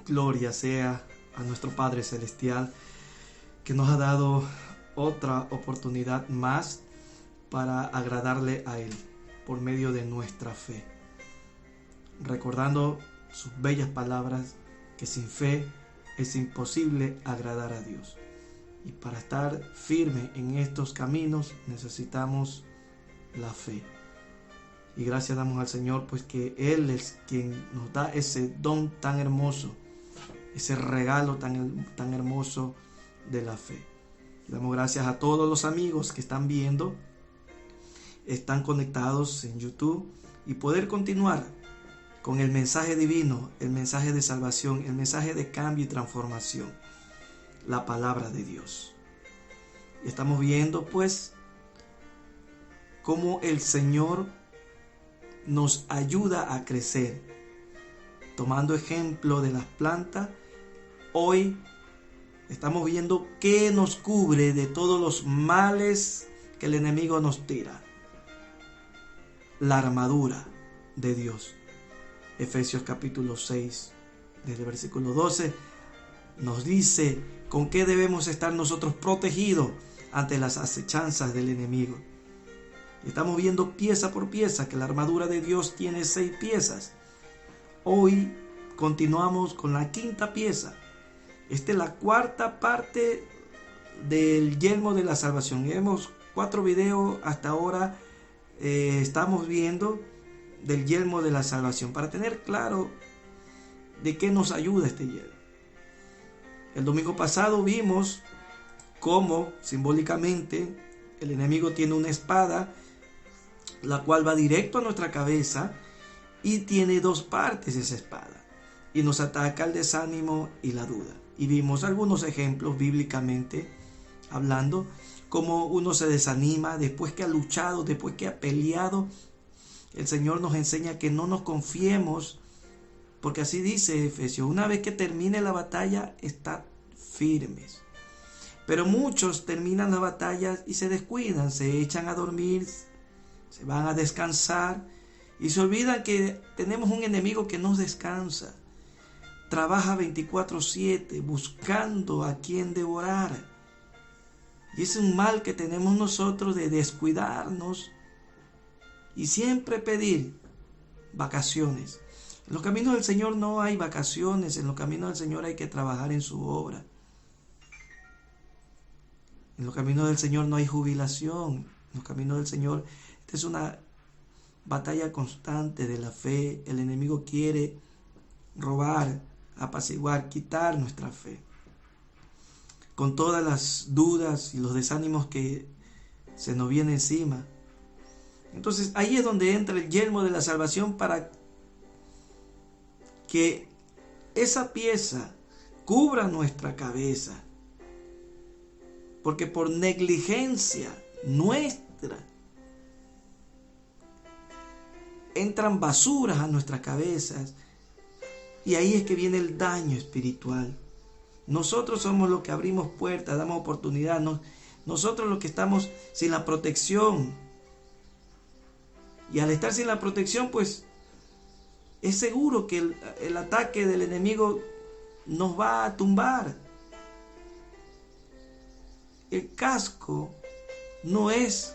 Gloria sea a nuestro Padre Celestial, que nos ha dado otra oportunidad más para agradarle a Él por medio de nuestra fe, recordando sus bellas palabras que sin fe es imposible agradar a Dios. Y para estar firme en estos caminos necesitamos la fe. Y gracias damos al Señor, pues que Él es quien nos da ese don tan hermoso, ese regalo tan hermoso de la fe. Damos gracias a todos los amigos que están viendo, están conectados en YouTube, y poder continuar con el mensaje divino, el mensaje de salvación, el mensaje de cambio y transformación, la palabra de Dios. Y estamos viendo pues cómo el Señor nos ayuda a crecer. Tomando ejemplo de las plantas, hoy estamos viendo qué nos cubre de todos los males que el enemigo nos tira. La armadura de Dios. Efesios capítulo 6, desde el versículo 12, nos dice con qué debemos estar nosotros protegidos ante las acechanzas del enemigo. Estamos viendo pieza por pieza que la armadura de Dios tiene 6 piezas. Hoy continuamos con la 5ª pieza. Esta es la 4ª parte del yelmo de la salvación. Hemos 4 videos hasta ahora. Estamos viendo del yelmo de la salvación para tener claro de qué nos ayuda este yelmo. El domingo pasado vimos cómo simbólicamente el enemigo tiene una espada, la cual va directo a nuestra cabeza y tiene 2 partes esa espada, y nos ataca el desánimo y la duda. Y vimos algunos ejemplos bíblicamente hablando, cómo uno se desanima después que ha luchado, después que ha peleado. El Señor nos enseña que no nos confiemos, porque así dice Efesios: una vez que termine la batalla, estad firmes. Pero muchos terminan la batalla y se descuidan, se echan a dormir, se van a descansar y se olvidan que tenemos un enemigo que no descansa. Trabaja 24/7 buscando a quien devorar. Y es un mal que tenemos nosotros de descuidarnos y siempre pedir vacaciones. En los caminos del Señor no hay vacaciones, en los caminos del Señor hay que trabajar en su obra. En los caminos del Señor no hay jubilación. En los caminos del Señor, esta es una batalla constante de la fe. El enemigo quiere robar, apaciguar, quitar nuestra fe, con todas las dudas y los desánimos que se nos vienen encima. Entonces ahí es donde entra el yelmo de la salvación, para que esa pieza cubra nuestra cabeza, porque por negligencia nuestra entran basuras a nuestras cabezas, y ahí es que viene el daño espiritual. Nosotros somos los que abrimos puertas, damos oportunidad. Nosotros los que estamos sin la protección. Y al estar sin la protección, pues es seguro que el ataque del enemigo nos va a tumbar. El casco no es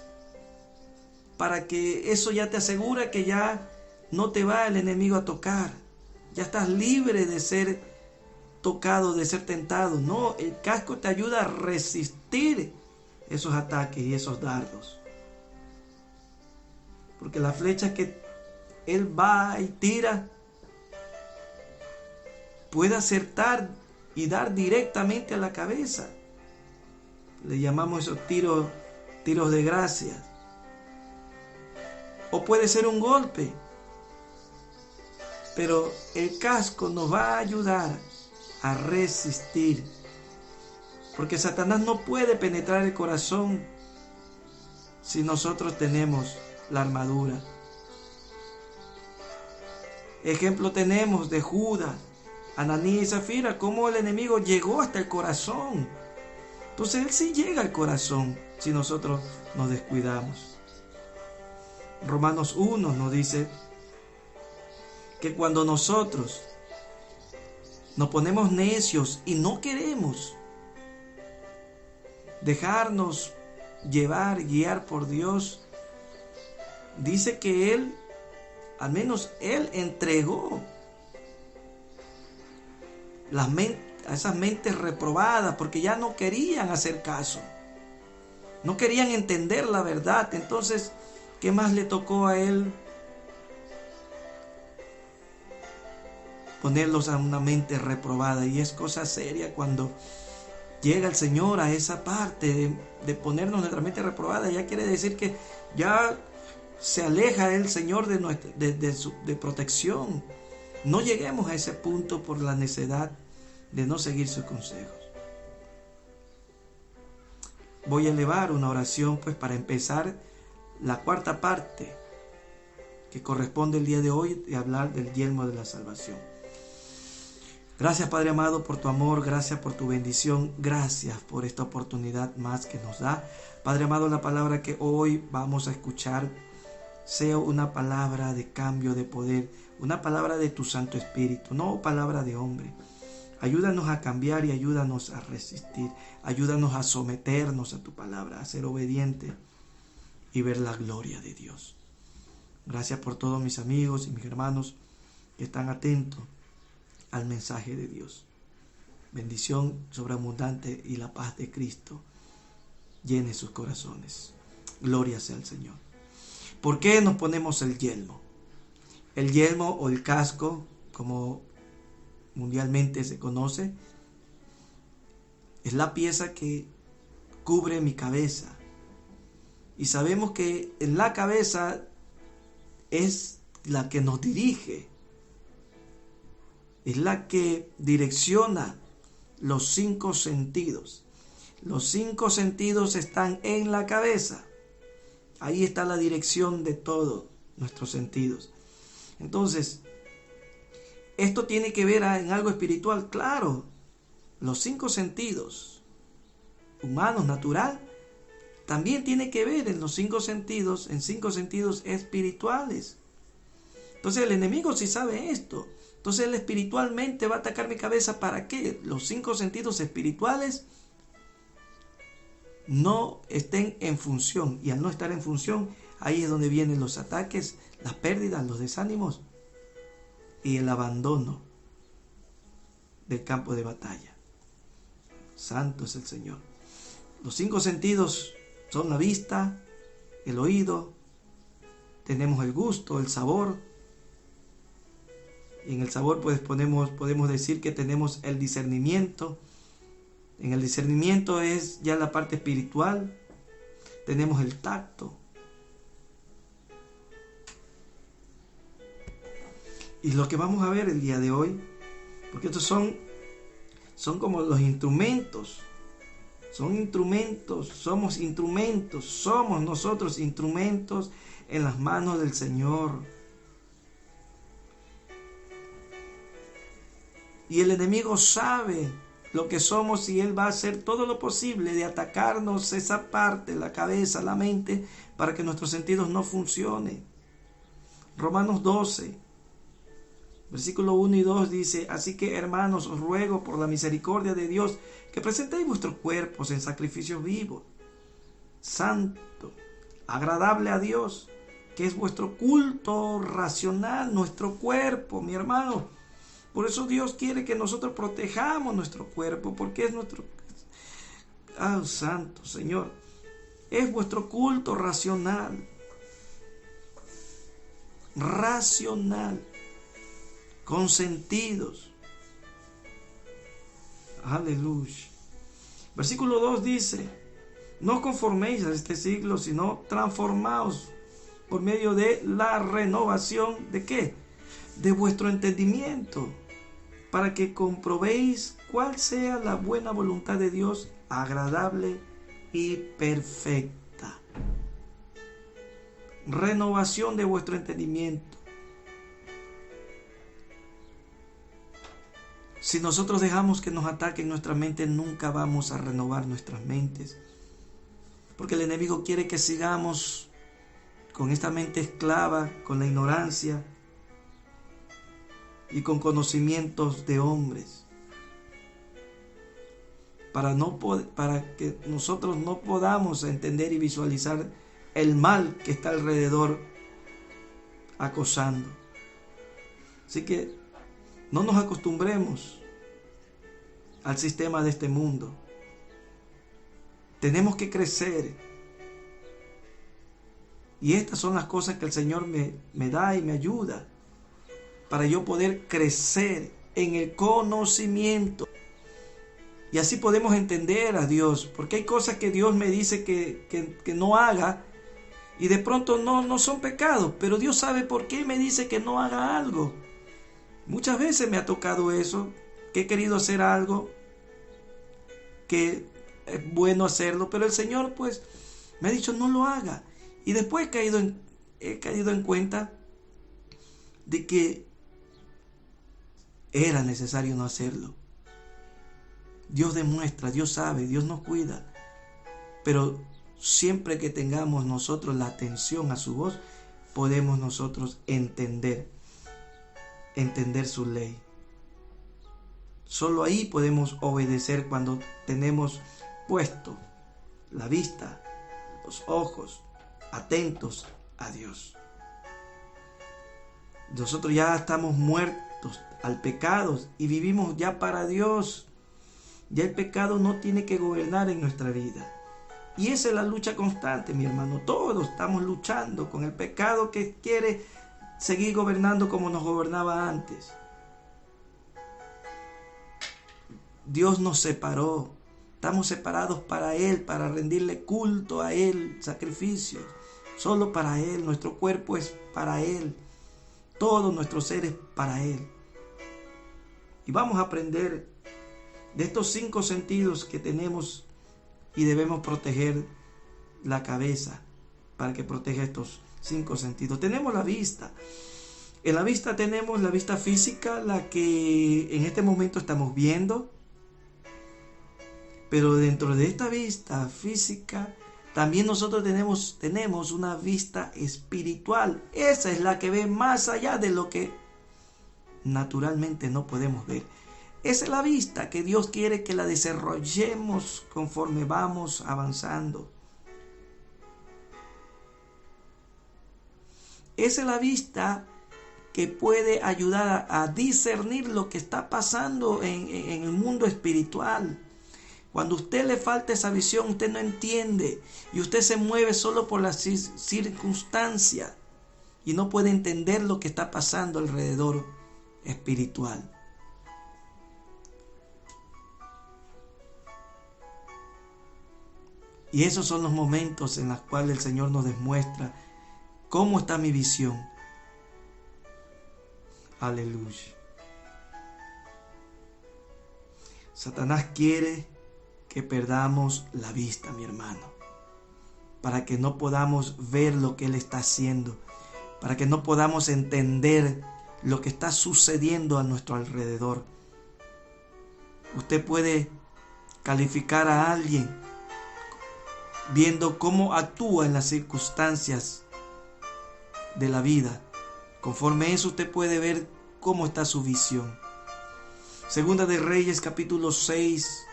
para que eso ya te asegura que ya no te va el enemigo a tocar. Ya estás libre de ser tocado, de ser tentado. No, el casco te ayuda a resistir esos ataques y esos dardos. Porque la flecha que él va y tira puede acertar y dar directamente a la cabeza. Le llamamos esos tiros de gracia. O puede ser un golpe. Pero el casco nos va a ayudar a resistir. Porque Satanás no puede penetrar el corazón si nosotros tenemos la armadura. Ejemplo tenemos de Judas, Ananías y Zafira, cómo el enemigo llegó hasta el corazón. Entonces él sí llega al corazón si nosotros nos descuidamos. Romanos 1 nos dice que cuando nosotros Nos ponemos necios y no queremos dejarnos llevar, guiar por Dios. Dice que Él, al menos Él entregó a esas mentes reprobadas porque ya no querían hacer caso. No querían entender la verdad. Entonces, ¿qué más le tocó a Él? Ponerlos a una mente reprobada. Y es cosa seria cuando llega el Señor a esa parte de ponernos nuestra mente reprobada. Ya quiere decir que ya se aleja el Señor de protección. No lleguemos a ese punto por la necedad de no seguir sus consejos. Voy a elevar una oración pues para empezar la cuarta parte que corresponde el día de hoy de hablar del yelmo de la salvación. Gracias, Padre amado, por tu amor, gracias por tu bendición, gracias por esta oportunidad más que nos da. Padre amado, la palabra que hoy vamos a escuchar sea una palabra de cambio, de poder, una palabra de tu Santo Espíritu, no palabra de hombre. Ayúdanos a cambiar y ayúdanos a resistir, ayúdanos a someternos a tu palabra, a ser obediente y ver la gloria de Dios. Gracias por todos mis amigos y mis hermanos que están atentos al mensaje de Dios. Bendición sobreabundante y la paz de Cristo llene sus corazones. Gloria sea al Señor. ¿Por qué nos ponemos el yelmo? El yelmo o el casco, como mundialmente se conoce, es la pieza que cubre mi cabeza. Y sabemos que en la cabeza es la que nos dirige, es la que direcciona los 5 sentidos. Los 5 sentidos están en la cabeza. Ahí está la dirección de todos nuestros sentidos. Entonces, esto tiene que ver en algo espiritual, claro. Los 5 sentidos humanos, natural, también tiene que ver en los 5 sentidos, en 5 sentidos espirituales. Entonces el enemigo sí sabe esto. Entonces él espiritualmente va a atacar mi cabeza para que los 5 sentidos espirituales no estén en función. Y al no estar en función, ahí es donde vienen los ataques, las pérdidas, los desánimos y el abandono del campo de batalla. Santo es el Señor. Los 5 sentidos son la vista, el oído, tenemos el gusto, el sabor. Y en el sabor pues podemos decir que tenemos el discernimiento. En el discernimiento es ya la parte espiritual. Tenemos el tacto. Y lo que vamos a ver el día de hoy, porque estos son como los instrumentos. Son instrumentos, somos nosotros instrumentos en las manos del Señor. Y el enemigo sabe lo que somos y él va a hacer todo lo posible de atacarnos esa parte, la cabeza, la mente, para que nuestros sentidos no funcionen. Romanos 12, versículo 1 y 2 dice: así que, hermanos, os ruego por la misericordia de Dios que presentéis vuestros cuerpos en sacrificio vivo, santo, agradable a Dios, que es vuestro culto racional, nuestro cuerpo, mi hermano. Por eso Dios quiere que nosotros protejamos nuestro cuerpo, porque es nuestro... Santo Señor, es vuestro culto racional. Racional. Con sentidos. Aleluya. Versículo 2 dice: no os conforméis a este siglo, sino transformaos por medio de la renovación ¿de qué? De vuestro entendimiento, para que comprobéis cuál sea la buena voluntad de Dios, agradable y perfecta. Renovación de vuestro entendimiento. Si nosotros dejamos que nos ataquen nuestra mente, nunca vamos a renovar nuestras mentes. Porque el enemigo quiere que sigamos con esta mente esclava, con la ignorancia. y con conocimientos de hombres, para que nosotros no podamos entender y visualizar el mal que está alrededor acosando. Así que no nos acostumbremos al sistema de este mundo. Tenemos que crecer. Y estas son las cosas que el Señor me da y me ayuda para yo poder crecer en el conocimiento. Y así podemos entender a Dios, porque hay cosas que Dios me dice que no haga, y de pronto no son pecados, pero Dios sabe por qué me dice que no haga algo. Muchas veces me ha tocado eso, que he querido hacer algo, que es bueno hacerlo, pero el Señor pues me ha dicho no lo haga. Y después he caído en cuenta de que era necesario no hacerlo. Dios demuestra, Dios sabe, Dios nos cuida. Pero siempre que tengamos nosotros la atención a su voz, podemos nosotros entender su ley. Solo ahí podemos obedecer cuando tenemos puesto la vista, los ojos atentos a Dios. Nosotros ya estamos muertos al pecado y vivimos ya para Dios. Ya el pecado no tiene que gobernar en nuestra vida. Y esa es la lucha constante, mi hermano. Todos estamos luchando con el pecado que quiere seguir gobernando como nos gobernaba antes. Dios nos separó. Estamos separados para Él, para rendirle culto a Él, sacrificios. Solo para Él. Nuestro cuerpo es para Él. Todo nuestro ser es para Él. Y vamos a aprender de estos 5 sentidos que tenemos y debemos proteger la cabeza para que proteja estos 5 sentidos. Tenemos la vista. En la vista tenemos la vista física, la que en este momento estamos viendo. Pero dentro de esta vista física, también nosotros tenemos una vista espiritual. Esa es la que ve más allá de lo que naturalmente no podemos ver. Esa es la vista que Dios quiere que la desarrollemos conforme vamos avanzando. Esa es la vista que puede ayudar a discernir lo que está pasando en el mundo espiritual. Cuando a usted le falta esa visión, usted no entiende y usted se mueve solo por las circunstancias y no puede entender lo que está pasando alrededor espiritual. Y esos son los momentos en los cuales el Señor nos demuestra cómo está mi visión. Aleluya. Satanás quiere que perdamos la vista, mi hermano, para que no podamos ver lo que Él está haciendo, para que no podamos entender lo que está sucediendo a nuestro alrededor. Usted puede calificar a alguien viendo cómo actúa en las circunstancias de la vida. Conforme a eso usted puede ver cómo está su visión. Segunda de Reyes, capítulo 6,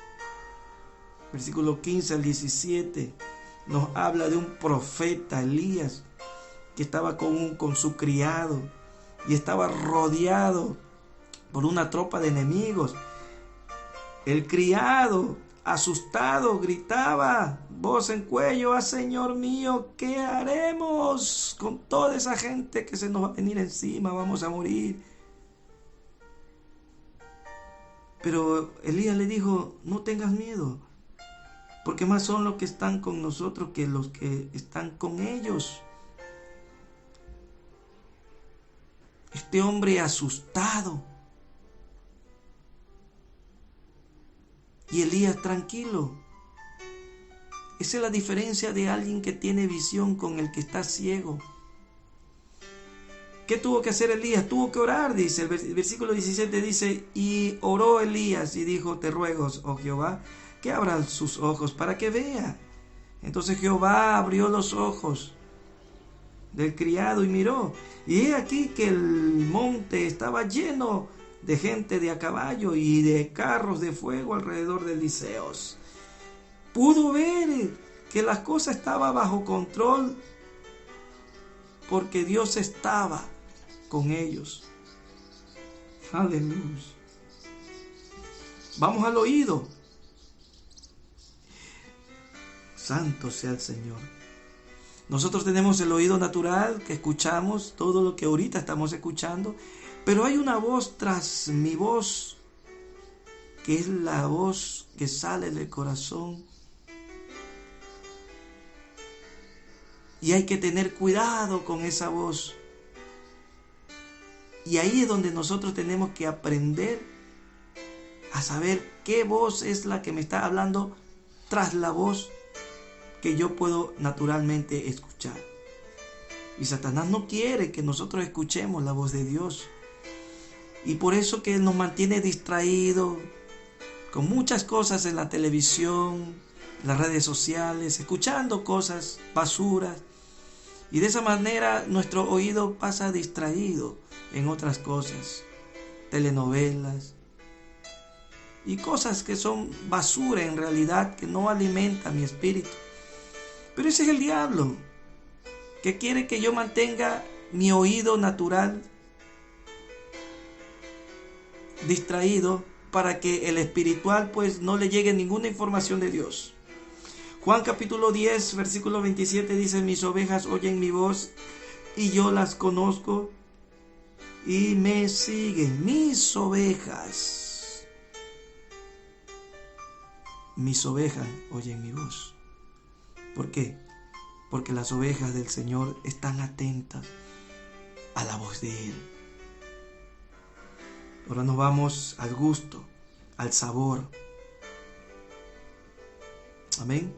versículo 15 al 17, nos habla de un profeta, Elías, que estaba con su criado y estaba rodeado por una tropa de enemigos. El criado, asustado, gritaba, voz en cuello: ¡Ah, Señor mío! ¿Qué haremos con toda esa gente que se nos va a venir encima? Vamos a morir. Pero Elías le dijo: no tengas miedo, porque más son los que están con nosotros que los que están con ellos. Este hombre asustado. Y Elías tranquilo. Esa es la diferencia de alguien que tiene visión con el que está ciego. ¿Qué tuvo que hacer Elías? Tuvo que orar, dice. El versículo 17 dice: y oró Elías y dijo: te ruego, oh Jehová, que abra sus ojos para que vea. Entonces Jehová abrió los ojos del criado y miró, y he aquí que el monte estaba lleno de gente de a caballo y de carros de fuego alrededor de Eliseos. Pudo ver que las cosas estaban bajo control porque Dios estaba con ellos. Aleluya. Vamos al oído. Santo sea el Señor. Nosotros tenemos el oído natural que escuchamos todo lo que ahorita estamos escuchando, pero hay una voz tras mi voz, que es la voz que sale del corazón. Y hay que tener cuidado con esa voz. Y ahí es donde nosotros tenemos que aprender a saber qué voz es la que me está hablando tras la voz que yo puedo naturalmente escuchar. Y Satanás no quiere que nosotros escuchemos la voz de Dios. Y por eso que nos mantiene distraídos con muchas cosas en la televisión, en las redes sociales, escuchando cosas basuras. Y de esa manera nuestro oído pasa distraído en otras cosas, telenovelas y cosas que son basura en realidad, que no alimentan mi espíritu. Pero ese es el diablo, que quiere que yo mantenga mi oído natural distraído para que el espiritual pues no le llegue ninguna información de Dios. Juan capítulo 10, versículo 27 dice: mis ovejas oyen mi voz y yo las conozco y me siguen. Mis ovejas oyen mi voz. ¿Por qué? Porque las ovejas del Señor están atentas a la voz de Él. Ahora nos vamos al gusto, al sabor. Amén.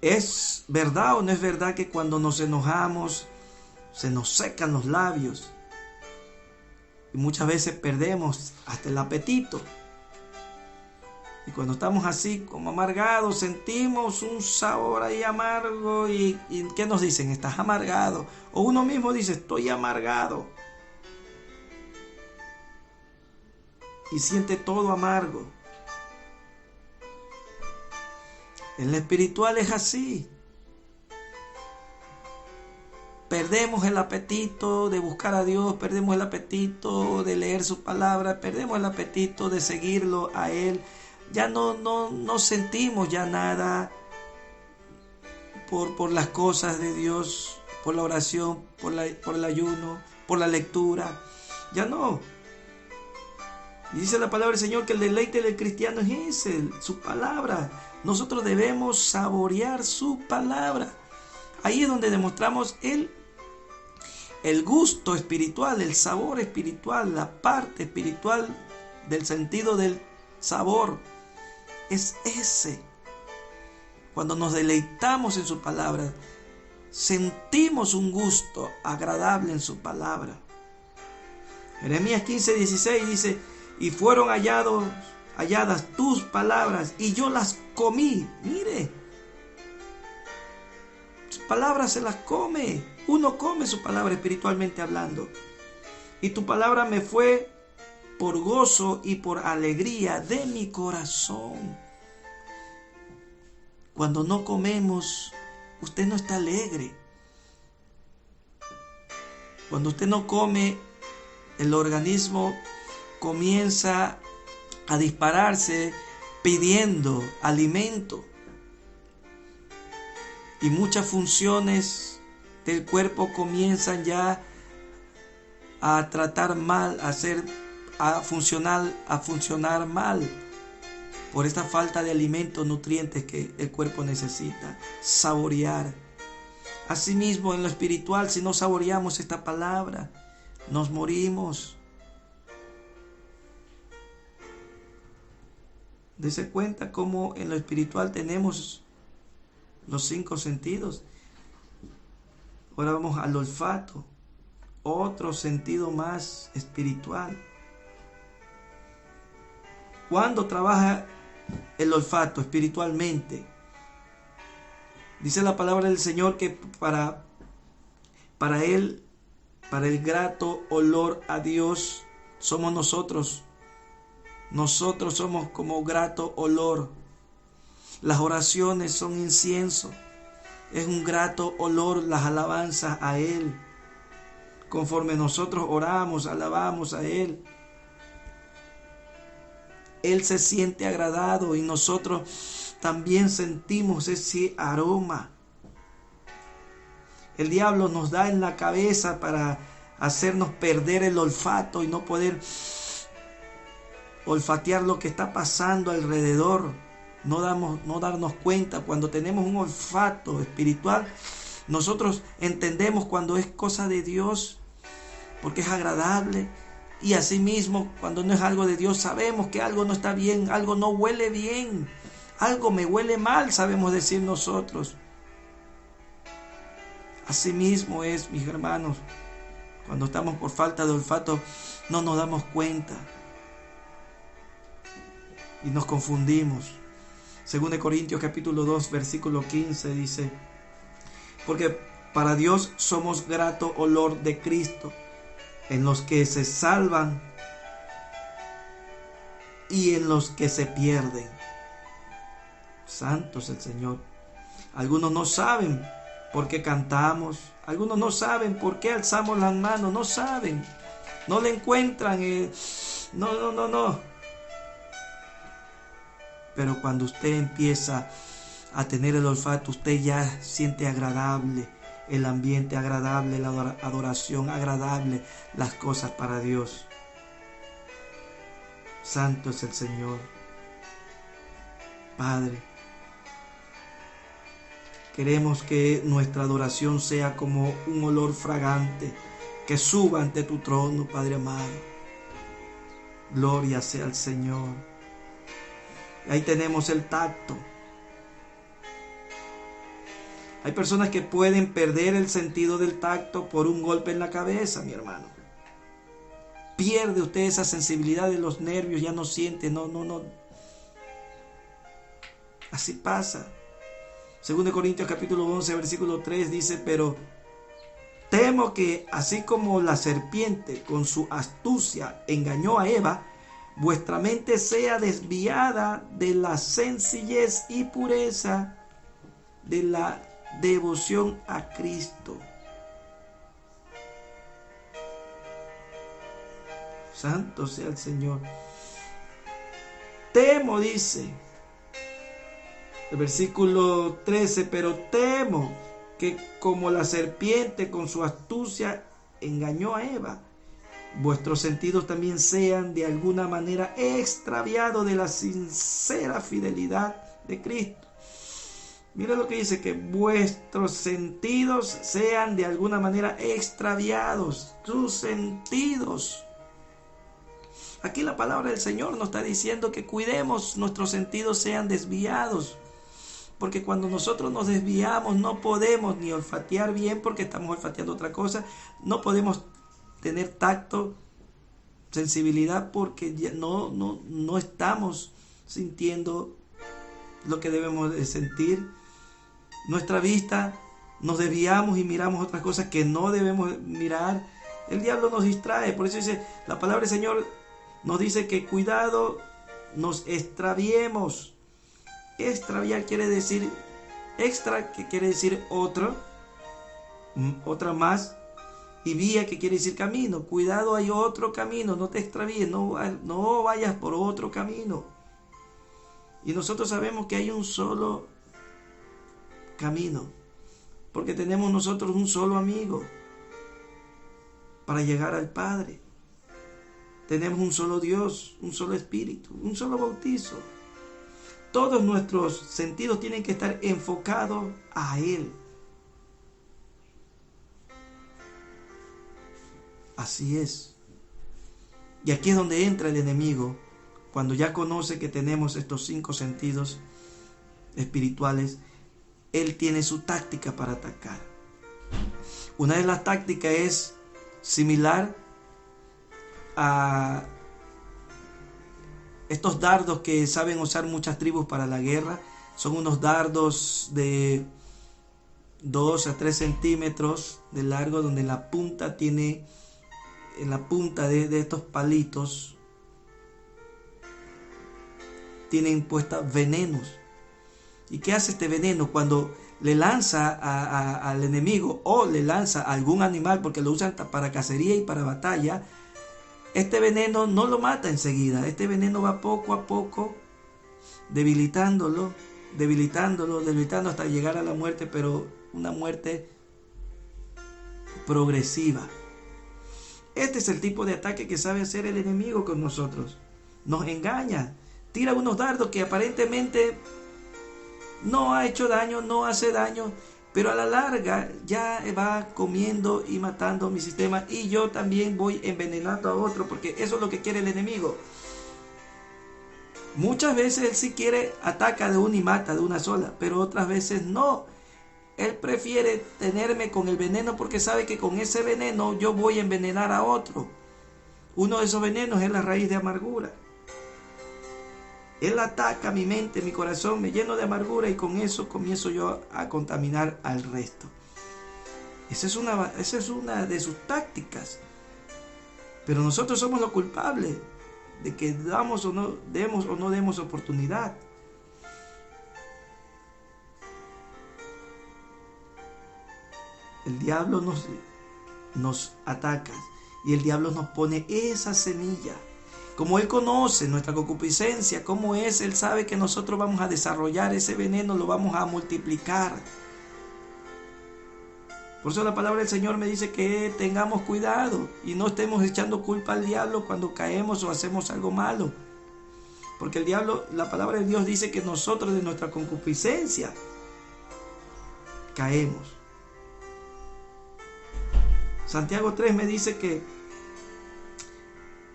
¿Es verdad o no es verdad que cuando nos enojamos se nos secan los labios? Y muchas veces perdemos hasta el apetito. Y cuando estamos así como amargados, sentimos un sabor ahí amargo. ¿Y qué nos dicen? Estás amargado. O uno mismo dice, estoy amargado. Y siente todo amargo. En lo espiritual es así. Perdemos el apetito de buscar a Dios, perdemos el apetito de leer su palabra, perdemos el apetito de seguirlo a Él. Ya no sentimos ya nada por las cosas de Dios, por la oración, por el ayuno, por la lectura. Ya no. Y dice la palabra del Señor que el deleite del cristiano es ese, su palabra. Nosotros debemos saborear su palabra. Ahí es donde demostramos el gusto espiritual, el sabor espiritual, la parte espiritual del sentido del sabor. Es ese. Cuando nos deleitamos en su palabra, sentimos un gusto agradable en su palabra. Jeremías 15:16 dice: y fueron halladas tus palabras y yo las comí. Mire, sus palabras se las come. Uno come su palabra espiritualmente hablando. Y tu palabra me fue por gozo y por alegría de mi corazón. Cuando no comemos, usted no está alegre. Cuando usted no come, el organismo comienza a dispararse pidiendo alimento. Y muchas funciones del cuerpo comienzan ya a tratar mal, a funcionar mal por esta falta de alimentos, nutrientes que el cuerpo necesita. Saborear. Asimismo, en lo espiritual, si no saboreamos esta palabra, nos morimos. Dese cuenta cómo en lo espiritual tenemos los 5 sentidos. Ahora vamos al olfato, otro sentido más espiritual. ¿Cuándo trabaja el olfato espiritualmente? Dice la palabra del Señor que para el grato olor a Dios somos nosotros. Nosotros somos como grato olor. Las oraciones son incienso. Es un grato olor las alabanzas a Él. Conforme nosotros oramos, alabamos a Él, Él se siente agradado y nosotros también sentimos ese aroma. El diablo nos da en la cabeza para hacernos perder el olfato y no poder olfatear lo que está pasando alrededor. No darnos cuenta. Cuando tenemos un olfato espiritual, nosotros entendemos cuando es cosa de Dios, porque es agradable. Y asimismo, cuando no es algo de Dios, sabemos que algo no está bien, algo no huele bien, algo me huele mal, sabemos decir nosotros. Asimismo es, mis hermanos, cuando estamos por falta de olfato, no nos damos cuenta y nos confundimos. 2 Corintios capítulo 2, versículo 15 dice: porque para Dios somos grato olor de Cristo en los que se salvan y en los que se pierden. Santo es el Señor. Algunos no saben por qué cantamos, algunos no saben por qué alzamos las manos, no saben, no le encuentran. No. Pero cuando usted empieza a tener el olfato, usted ya siente agradable el ambiente, agradable la adoración, agradable las cosas para Dios. Santo es el Señor. Padre, queremos que nuestra adoración sea como un olor fragante que suba ante tu trono, Padre amado. Gloria sea al Señor. Ahí tenemos el tacto. Hay personas que pueden perder el sentido del tacto por un golpe en la cabeza, mi hermano. Pierde usted esa sensibilidad de los nervios, ya no siente, no. Así pasa. 2 Corintios capítulo 11, versículo 3 dice: pero temo que así como la serpiente con su astucia engañó a Eva, vuestra mente sea desviada de la sencillez y pureza de la devoción a Cristo. Santo sea el Señor. Temo, dice el versículo 13, pero temo que como la serpiente con su astucia engañó a Eva, vuestros sentidos también sean de alguna manera extraviados de la sincera fidelidad de Cristo. Mira lo que dice, que vuestros sentidos sean de alguna manera extraviados. Tus sentidos. Aquí la palabra del Señor nos está diciendo que cuidemos nuestros sentidos sean desviados. Porque cuando nosotros nos desviamos no podemos ni olfatear bien porque estamos olfateando otra cosa. No podemos tener tacto, sensibilidad porque ya no estamos sintiendo lo que debemos de sentir. Nuestra vista, nos desviamos y miramos otras cosas que no debemos mirar. El diablo nos distrae. Por eso dice la palabra del Señor, nos dice que cuidado nos extraviemos. Extraviar quiere decir extra, que quiere decir otro, otra más, y vía, que quiere decir camino. Cuidado, hay otro camino, no te extravíes, no vayas por otro camino. Y nosotros sabemos que hay un solo camino, porque tenemos nosotros un solo amigo para llegar al Padre. Tenemos un solo Dios, un solo Espíritu, un solo bautizo. Todos nuestros sentidos tienen que estar enfocados a Él. Así es. Y aquí es donde entra el enemigo, cuando ya conoce que tenemos estos 5 sentidos espirituales. Él tiene su táctica para atacar. Una de las tácticas es similar a estos dardos que saben usar muchas tribus para la guerra. Son unos dardos de 2 a 3 centímetros de largo, donde en la punta de estos palitos tienen puestas venenos. ¿Y qué hace este veneno? Cuando le lanza al enemigo o le lanza a algún animal, porque lo usan para cacería y para batalla, este veneno no lo mata enseguida. Este veneno va poco a poco debilitándolo hasta llegar a la muerte, pero una muerte progresiva. Este es el tipo de ataque que sabe hacer el enemigo con nosotros. Nos engaña, tira unos dardos que aparentemente no ha hecho daño, no hace daño, pero a la larga ya va comiendo y matando mi sistema, y yo también voy envenenando a otro, porque eso es lo que quiere el enemigo. Muchas veces él sí quiere, ataca de una y mata de una sola, pero otras veces no. Él prefiere tenerme con el veneno porque sabe que con ese veneno yo voy a envenenar a otro. Uno de esos venenos es la raíz de amargura. Él ataca mi mente, mi corazón, me lleno de amargura y con eso comienzo yo a contaminar al resto. Esa es una de sus tácticas. Pero nosotros somos los culpables de que demos o no demos oportunidad. El diablo nos ataca y el diablo nos pone esa semilla. Como él conoce nuestra concupiscencia, cómo es, él sabe que nosotros vamos a desarrollar ese veneno, lo vamos a multiplicar. Por eso la palabra del Señor me dice que tengamos cuidado y no estemos echando culpa al diablo cuando caemos o hacemos algo malo. Porque el diablo, la palabra de Dios dice que nosotros de nuestra concupiscencia caemos. Santiago 3 me dice que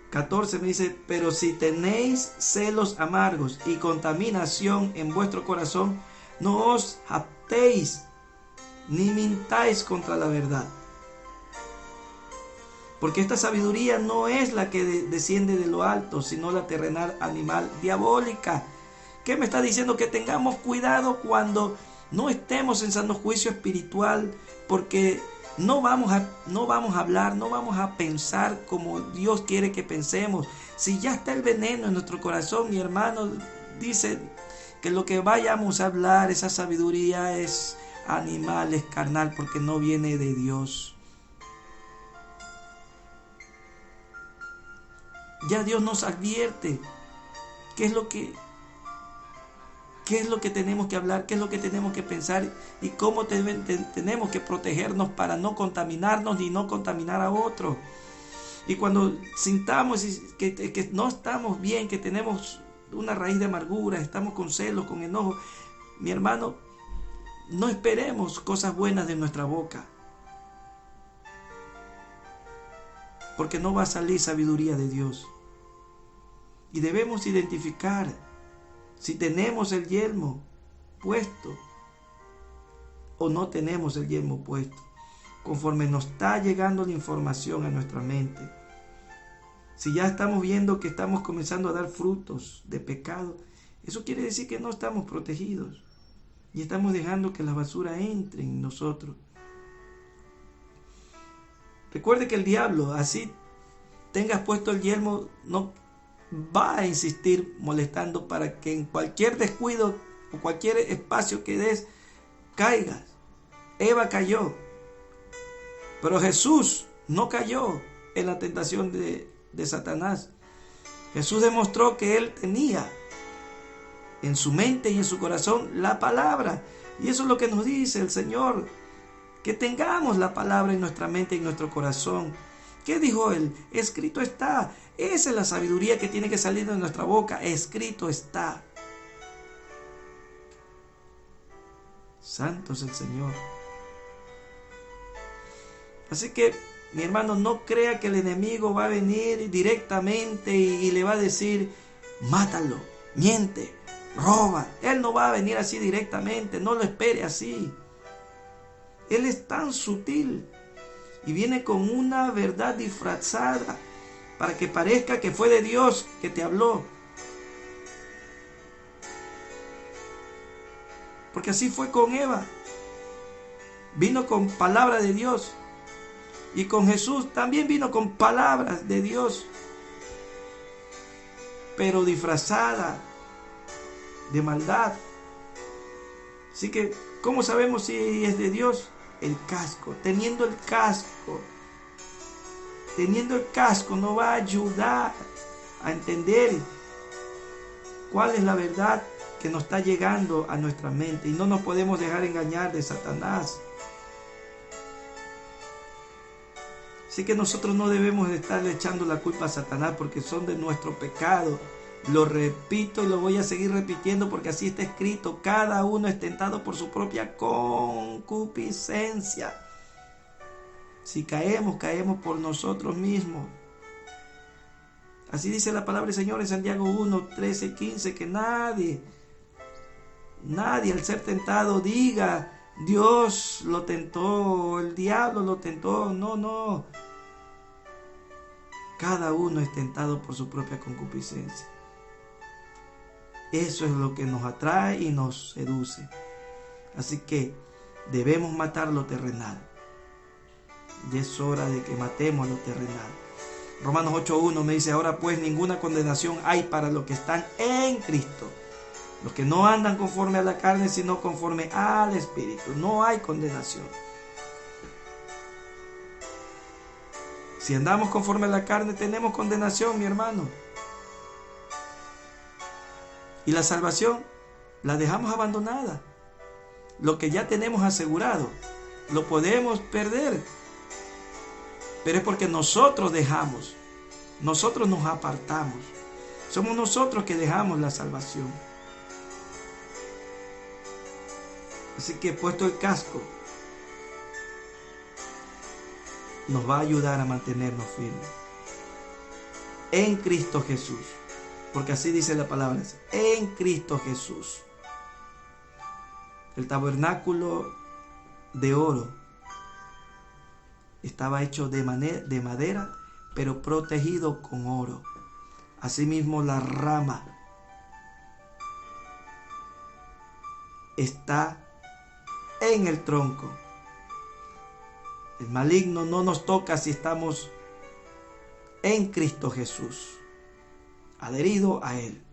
14 me dice, pero si tenéis celos amargos y contaminación en vuestro corazón, no os jactéis ni mintáis contra la verdad. Porque esta sabiduría no es la que desciende de lo alto, sino la terrenal, animal, diabólica. ¿Qué me está diciendo? Que tengamos cuidado cuando no estemos en sano juicio espiritual, porque no vamos a hablar, no vamos a pensar como Dios quiere que pensemos. Si ya está el veneno en nuestro corazón, mi hermano, dice que lo que vayamos a hablar, esa sabiduría es animal, es carnal, porque no viene de Dios. Ya Dios nos advierte qué es lo que tenemos que hablar, qué es lo que tenemos que pensar y cómo tenemos que protegernos para no contaminarnos ni no contaminar a otros. Y cuando sintamos que no estamos bien, que tenemos una raíz de amargura, estamos con celos, con enojo, mi hermano, no esperemos cosas buenas de nuestra boca, porque no va a salir sabiduría de Dios. Y debemos identificar si tenemos el yelmo puesto o no tenemos el yelmo puesto, conforme nos está llegando la información a nuestra mente. Si ya estamos viendo que estamos comenzando a dar frutos de pecado, eso quiere decir que no estamos protegidos y estamos dejando que la basura entre en nosotros. Recuerde que el diablo, así tengas puesto el yelmo, no va a insistir molestando para que en cualquier descuido o cualquier espacio que des, caigas. Eva cayó, pero Jesús no cayó en la tentación de Satanás. Jesús demostró que él tenía en su mente y en su corazón la palabra, y eso es lo que nos dice el Señor, que tengamos la palabra en nuestra mente y en nuestro corazón. ¿Qué dijo él? Escrito está. Esa es la sabiduría que tiene que salir de nuestra boca. Escrito está. Santo es el Señor. Así que, mi hermano, no crea que el enemigo va a venir directamente y le va a decir, mátalo, miente, roba. Él no va a venir así directamente, no lo espere así. Él es tan sutil y viene con una verdad disfrazada para que parezca que fue de Dios que te habló. Porque así fue con Eva. vino con palabra de Dios. Y con Jesús también vino con palabras de Dios, pero disfrazada de maldad. Así que, ¿cómo sabemos si es de Dios? El casco. Teniendo el casco nos va a ayudar a entender cuál es la verdad que nos está llegando a nuestra mente. Y no nos podemos dejar engañar de Satanás. Así que nosotros no debemos de estarle echando la culpa a Satanás porque son de nuestro pecado. Lo repito y lo voy a seguir repitiendo porque así está escrito. Cada uno es tentado por su propia concupiscencia. Si caemos, caemos por nosotros mismos. Así dice la palabra del Señor en Santiago 1, 13, 15, que nadie al ser tentado diga, Dios lo tentó, el diablo lo tentó. No. Cada uno es tentado por su propia concupiscencia. Eso es lo que nos atrae y nos seduce. Así que debemos matar lo terrenal. Y es hora de que matemos lo terrenal. Romanos 8:1 me dice, ahora pues ninguna condenación hay para los que están en Cristo. Los que no andan conforme a la carne, sino conforme al Espíritu. No hay condenación. Si andamos conforme a la carne, tenemos condenación, mi hermano. Y la salvación la dejamos abandonada. Lo que ya tenemos asegurado, lo podemos perder. Pero es porque nosotros dejamos, nosotros nos apartamos. Somos nosotros que dejamos la salvación. Así que puesto el casco, nos va a ayudar a mantenernos firmes. En Cristo Jesús. Porque así dice la palabra. En Cristo Jesús. El tabernáculo de oro estaba hecho de madera, pero protegido con oro. Asimismo, la rama está en el tronco. El maligno no nos toca si estamos en Cristo Jesús, adherido a Él.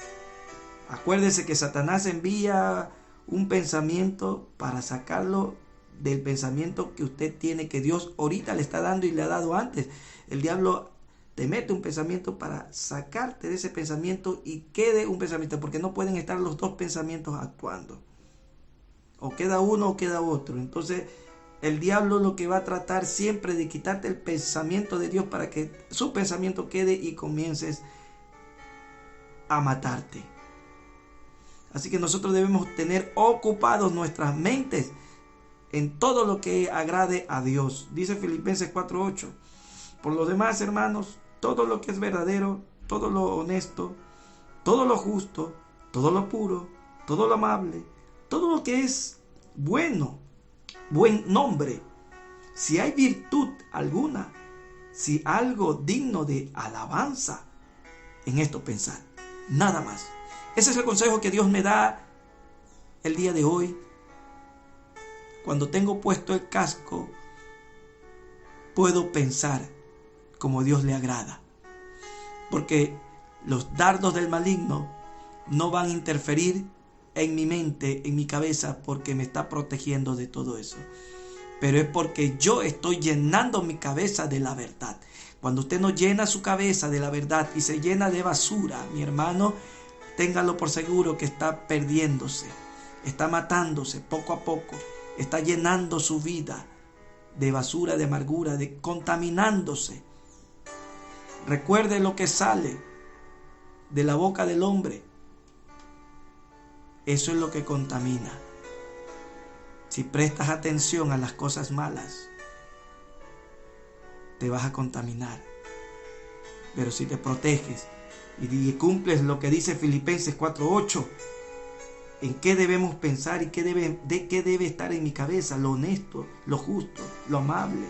Acuérdese que Satanás envía un pensamiento para sacarlo del pensamiento que usted tiene, que Dios ahorita le está dando y le ha dado antes. El diablo te mete un pensamiento para sacarte de ese pensamiento y quede un pensamiento, porque no pueden estar los dos pensamientos actuando. O queda uno o queda otro. Entonces el diablo lo que va a tratar siempre de quitarte el pensamiento de Dios para que su pensamiento quede y comiences a matarte. Así que nosotros debemos tener ocupados nuestras mentes en todo lo que agrade a Dios. Dice Filipenses 4:8. Por lo demás, hermanos, todo lo que es verdadero, todo lo honesto, todo lo justo, todo lo puro, todo lo amable, todo lo que es bueno, buen nombre, si hay virtud alguna, si algo digno de alabanza, en esto pensad. Nada más. Ese es el consejo que Dios me da el día de hoy. Cuando tengo puesto el casco, puedo pensar como Dios le agrada. Porque los dardos del maligno no van a interferir en mi mente, en mi cabeza, porque me está protegiendo de todo eso. Pero es porque yo estoy llenando mi cabeza de la verdad. Cuando usted no llena su cabeza de la verdad y se llena de basura, mi hermano, téngalo por seguro que está perdiéndose, está matándose poco a poco, está llenando su vida de basura, de amargura, de contaminándose. Recuerde lo que sale de la boca del hombre. Eso es lo que contamina. Si prestas atención a las cosas malas, te vas a contaminar. Pero si te proteges y cumples lo que dice Filipenses 4:8, en qué debemos pensar y de qué debe estar en mi cabeza, lo honesto, lo justo, lo amable,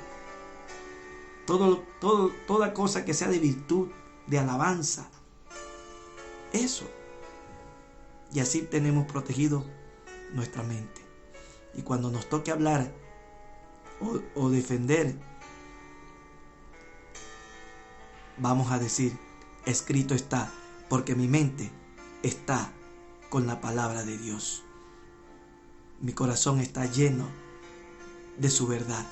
toda cosa que sea de virtud, de alabanza, eso. Y así tenemos protegido nuestra mente. Y cuando nos toque hablar o defender, vamos a decir, escrito está, porque mi mente está con la palabra de Dios. Mi corazón está lleno de su verdad.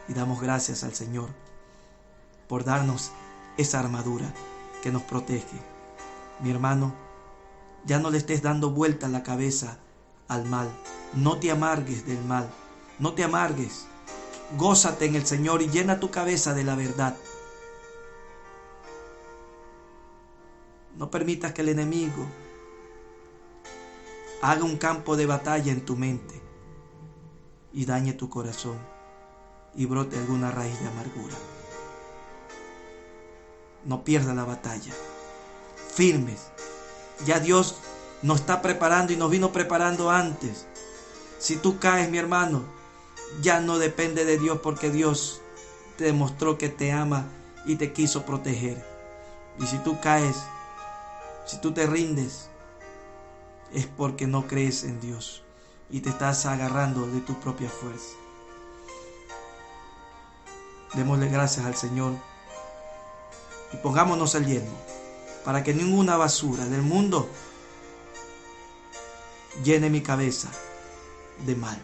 Y damos gracias al Señor por darnos esa armadura que nos protege. Mi hermano, ya no le estés dando vuelta la cabeza al mal. No te amargues del mal. No te amargues. Gózate en el Señor y llena tu cabeza de la verdad. No permitas que el enemigo haga un campo de batalla en tu mente y dañe tu corazón y brote alguna raíz de amargura. No pierdas la batalla. Firmes. Ya Dios nos está preparando y nos vino preparando antes. Si tú caes, mi hermano, ya no depende de Dios, porque Dios te demostró que te ama y te quiso proteger. Y si tú caes, si tú te rindes, es porque no crees en Dios y te estás agarrando de tu propia fuerza. Démosle gracias al Señor y pongámonos el yelmo para que ninguna basura del mundo llene mi cabeza de mal.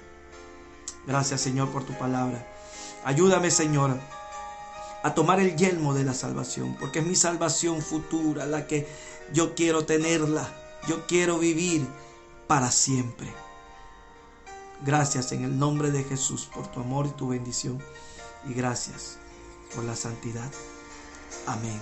Gracias, Señor, por tu palabra. Ayúdame, Señor, a tomar el yelmo de la salvación, porque es mi salvación futura la que yo quiero tenerla. Yo quiero vivir para siempre. Gracias en el nombre de Jesús por tu amor y tu bendición. Y gracias por la santidad. Amén.